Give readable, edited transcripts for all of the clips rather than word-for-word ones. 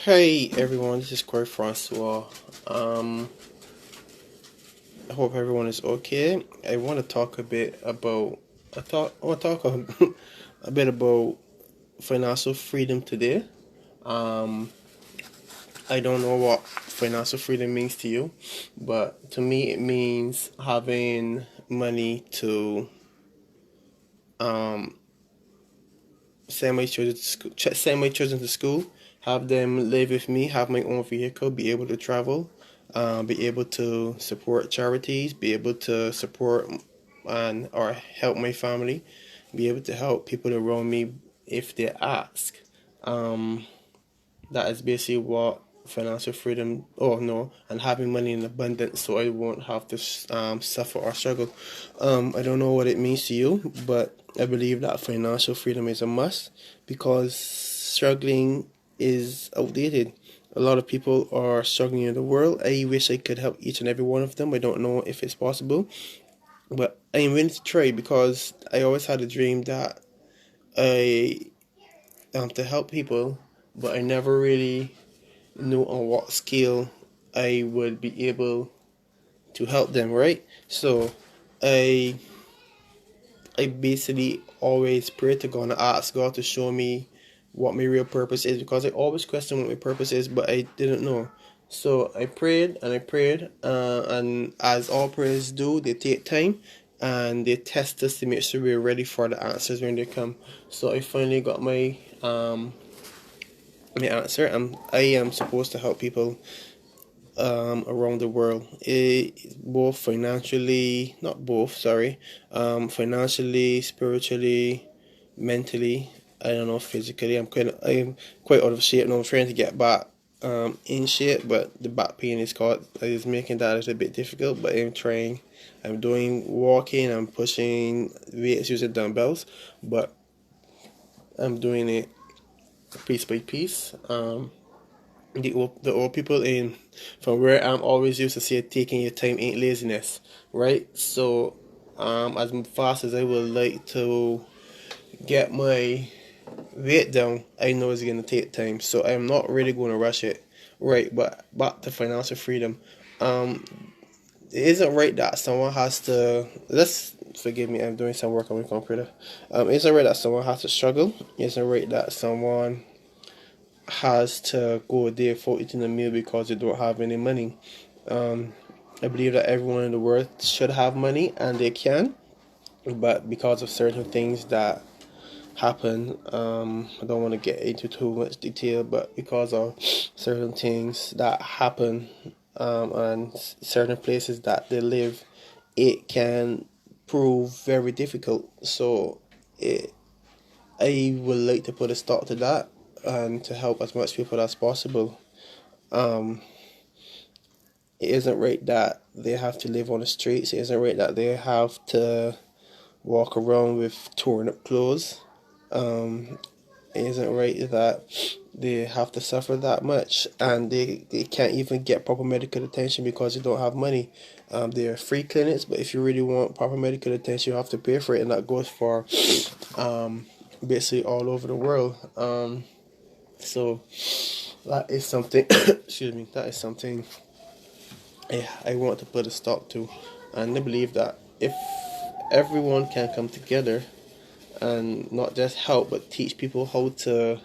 Hey everyone, this is Corey Francois. Um, I hope everyone is okay. I want to talk a bit about. I want to talk a bit about financial freedom today. Um, I don't know what financial freedom means to you, but to me it means having money to um send my children to school, have them live with me, have my own vehicle, be able to travel, be able to support charities, be able to support and or help my family, be able to help people around me if they ask. Um, that is basically what financial freedom. Oh no, and having money in abundance, so I won't have to suffer or struggle. I don't know what it means to you, but I believe that financial freedom is a must because struggling is outdated. A lot of people are struggling in the world. I wish I could help each and every one of them. I don't know if it's possible, but I'm willing to try because I always had a dream that I to help people, but I never really know on what scale I would be able to help them, right? So I I basically always pray to God and ask God to show me what my real purpose is because I always question what my purpose is, but I didn't know. So I prayed and I prayed, and as all prayers do, they take time and they test us to make sure we're ready for the answers when they come. So I finally got my answer. I am supposed to help people around the world. Both financially, not both, sorry, financially, spiritually, mentally. I don't know, physically. I'm quite out of shape now. I'm trying to get back in shape, but the back pain is making that a little bit difficult. But I'm trying. I'm doing walking. I'm pushing weights using dumbbells, but I'm doing it piece by piece. The old people in from where I'm always used to say taking your time ain't laziness, right? So as fast as I would like to get my weight down, I know it's gonna take time, so I'm not really going to rush it, right? But back to financial freedom. um it isn't right that someone has to, let's forgive me, I'm doing some work on my computer. It isn't right that someone has to struggle. It isn't right that someone has to go a day without eating a meal because they don't have any money. Um, I believe that everyone in the world should have money and they can, but because of certain things that happen, I don't want to get into too much detail, but because of certain things that happen and certain places that they live, it can prove very difficult. So it I would like to put a stop to that and to help as much people as possible. Um, it isn't right that they have to live on the streets. It isn't right that they have to walk around with torn up clothes. Um, it isn't right that they have to suffer that much and they can't even get proper medical attention because they don't have money. There are free clinics, but if you really want proper medical attention, you have to pay for it, and that goes for um, basically all over the world. So that is something. Excuse me. That is something I want to put a stop to, and I believe that if everyone can come together and not just help but teach people how to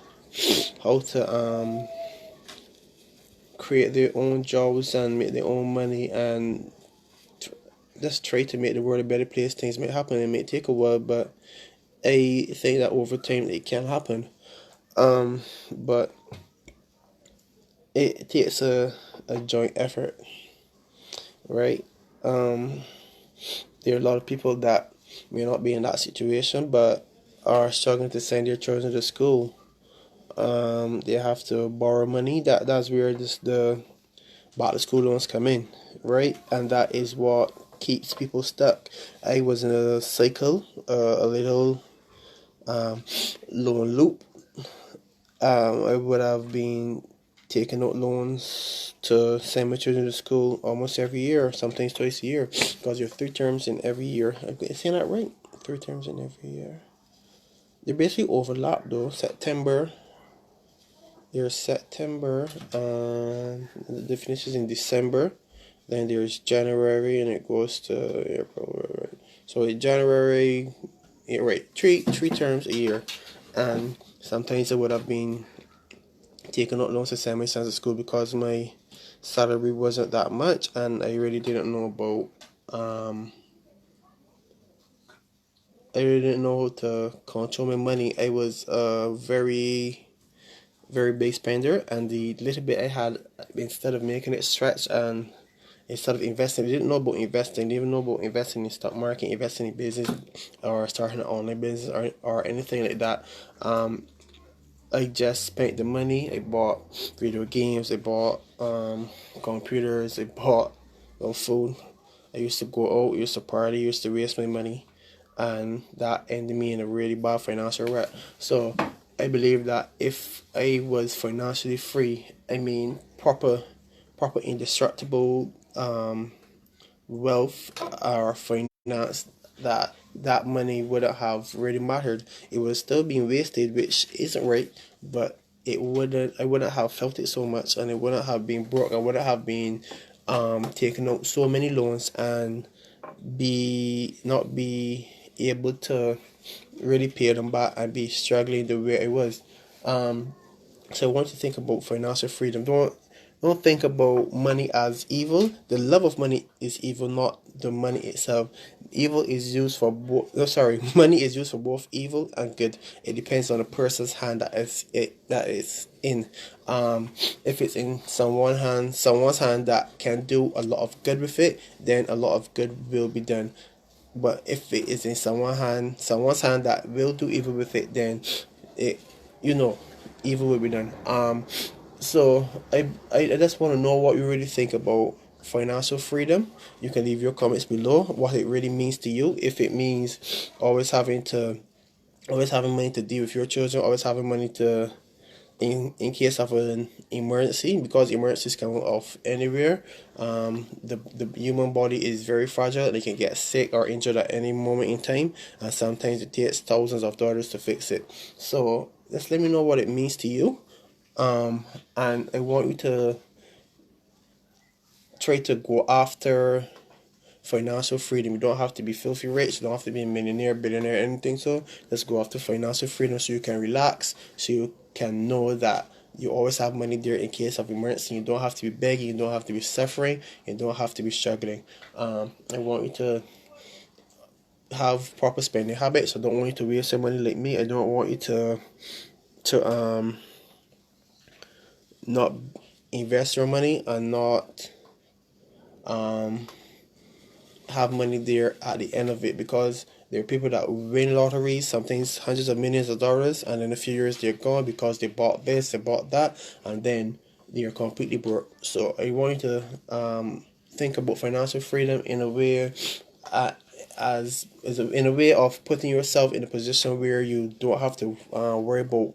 create their own jobs and make their own money and just try to make the world a better place. Things may happen, it may take a while, but I think that over time it can happen. But it takes a joint effort, right? Um, there are a lot of people that may not be in that situation, but are struggling to send their children to school. They have to borrow money. That's where the back to school loans come in, right? And that is what keeps people stuck. I was in a cycle, a little um, loan loop. I would have been taking out loans to send my children to school almost every year, sometimes twice a year, because you have 3 terms in every year. I'm saying that right? 3 terms in every year. They basically overlap though. September, There's September, the finish is in December. Then there's January, and it goes to April. Right. So in January, yeah, right, three terms a year, and sometimes I would have been taking out loans to send my sons to school because my salary wasn't that much, and I really didn't know about I really didn't know how to control my money. I was a very big spender, and the little bit I had, instead of making it stretch and instead of investing, I didn't know about investing, didn't even know about investing in stock market, investing in business, or starting an online business, or anything like that. I just spent the money. I bought video games. I bought computers. I bought food. I used to go out. Used to party. Used to waste my money, and that ended me in a really bad financial rut. So I believe that if I was financially free, I mean proper indestructible wealth or finance, that money wouldn't have really mattered. It would still be wasted, which isn't right, but I wouldn't have felt it so much, and it wouldn't have been broke. I wouldn't have been taking out so many loans and be not be able to really pay them back and be struggling the way I was. So I want to think about financial freedom. Don't think about money as evil. The love of money is evil, not the money itself. Evil is used for both. No, sorry, money is used for both evil and good. It depends on the person's hand that is in. If it's in someone's hand that can do a lot of good with it, then a lot of good will be done. But if it is in someone's hand that will do evil with it, then it, you know, evil will be done. So I just want to know what you really think about financial freedom. You can leave your comments below what it really means to you. If it means always having to always having money to deal with your children, always having money to in case of an emergency, because emergencies come off anywhere. The human body is very fragile. They can get sick or injured at any moment in time, and sometimes it takes thousands of dollars to fix it. So just let me know what it means to you. And I want you to try to go after financial freedom. You don't have to be filthy rich. You don't have to be a millionaire, billionaire, anything. So let's go after financial freedom so you can relax, so you can know that you always have money there in case of emergency. You don't have to be begging. You don't have to be suffering. You don't have to be struggling. I want you to have proper spending habits. I don't want you to waste your money like me. I don't want you to not invest your money and not have money there at the end of it, because there are people that win lotteries, sometimes hundreds of millions of dollars, and in a few years they're gone because they bought this, they bought that, and then they're completely broke. So I want you to think about financial freedom in a way, uh, in a way of putting yourself in a position where you don't have to worry about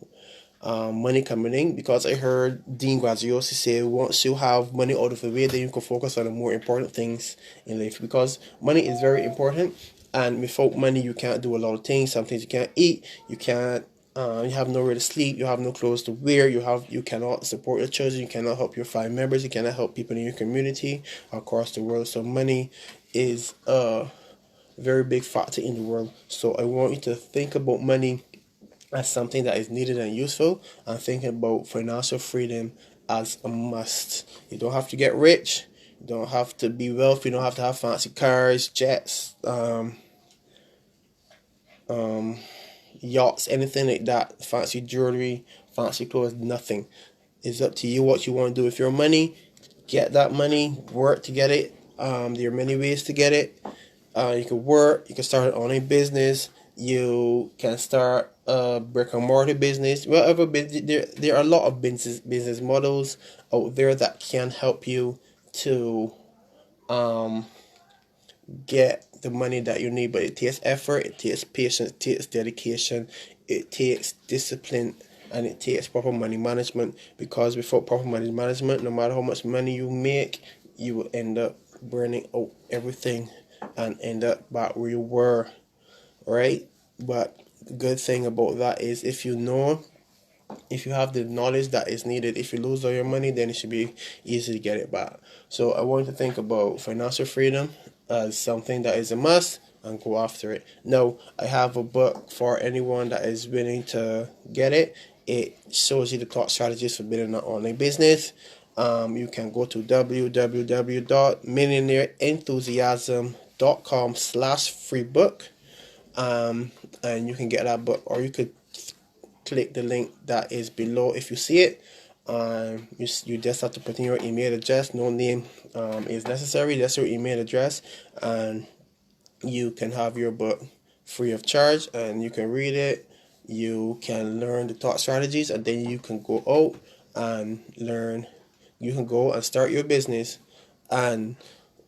money coming in, because I heard Dean Graziosi say once you have money out of the way, then you can focus on the more important things in life, because money is very important, and without money you can't do a lot of things. Some things you can't eat, you can't you have nowhere to sleep, you have no clothes to wear, you cannot support your children, you cannot help your family members, you cannot help people in your community across the world. So money is a very big factor in the world. So I want you to think about money as something that is needed and useful, and thinking about financial freedom as a must. You don't have to get rich, you don't have to be wealthy, you don't have to have fancy cars, jets, yachts, anything like that, fancy jewelry, fancy clothes, nothing. It's up to you what you want to do with your money. Get that money, work to get it. There are many ways to get it. You can work, you can start an online business, you can start a brick and mortar business, whatever business. There are a lot of business models out there that can help you to get the money that you need. But it takes effort, it takes patience, it takes dedication, it takes discipline, and it takes proper money management. Because without proper money management, no matter how much money you make, you will end up burning out everything and end up back where you were, right? But the good thing about that is, if you know if you have the knowledge that is needed, if you lose all your money, then it should be easy to get it back. So I want to think about financial freedom as something that is a must and go after it. Now, I have a book for anyone that is willing to get it. It shows you the top strategies for building an online business. You can go to www.millionaireenthusiasm.com/free book, and you can get that book, or you could click the link that is below if you see it. You just have to put in your email address. No name is necessary, just your email address, and you can have your book free of charge, and you can read it. You can learn the thought strategies, and then you can go out and learn. You can go and start your business, and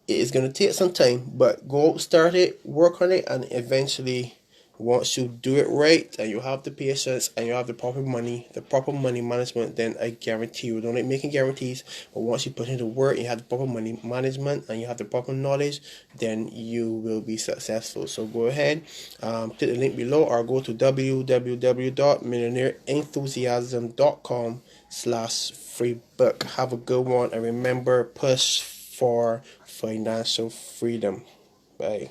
it is going to take some time, but go out, start it, work on it, and eventually, once you do it right and you have the patience and you have the proper money management, then I guarantee you, don't like making guarantees, but once you put in the work, you have the proper money management and you have the proper knowledge, then you will be successful. So go ahead, click the link below, or go to www.millionaireenthusiasm.com/free book. Have a good one, and remember, push for financial freedom. Bye.